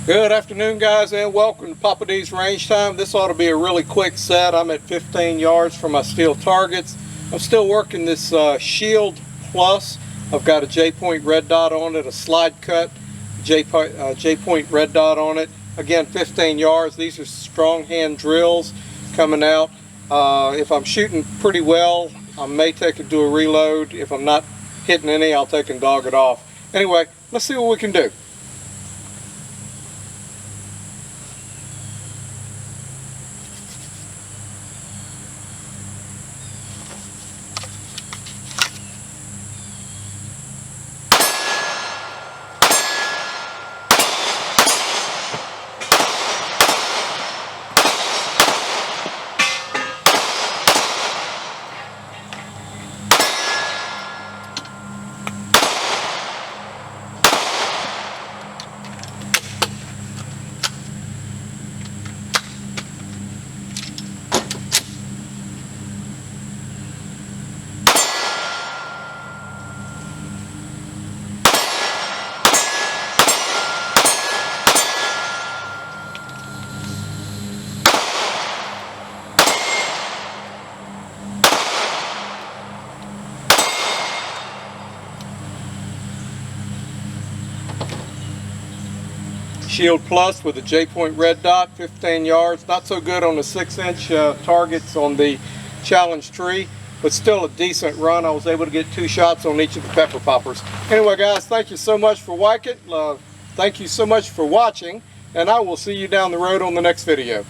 Good afternoon, guys, and welcome to Papa D's Range Time. This ought to be a really quick set. I'm at 15 yards from my steel targets. I'm still working this Shield Plus. I've got a J-point red dot on it, a slide cut J-point red dot on it. Again, 15 yards. These are strong hand drills coming out. If I'm shooting pretty well, I may take it to a reload. If I'm not hitting any, I'll take and dog it off. Anyway, let's see what we can do. Shield Plus with a J-point red dot, 15 yards. Not so good on the 6-inch targets on the challenge tree, but still a decent run. I was able to get 2 shots on each of the pepper poppers. Anyway, guys, thank you so much for watching. Thank you so much for watching, and I will see you down the road on the next video.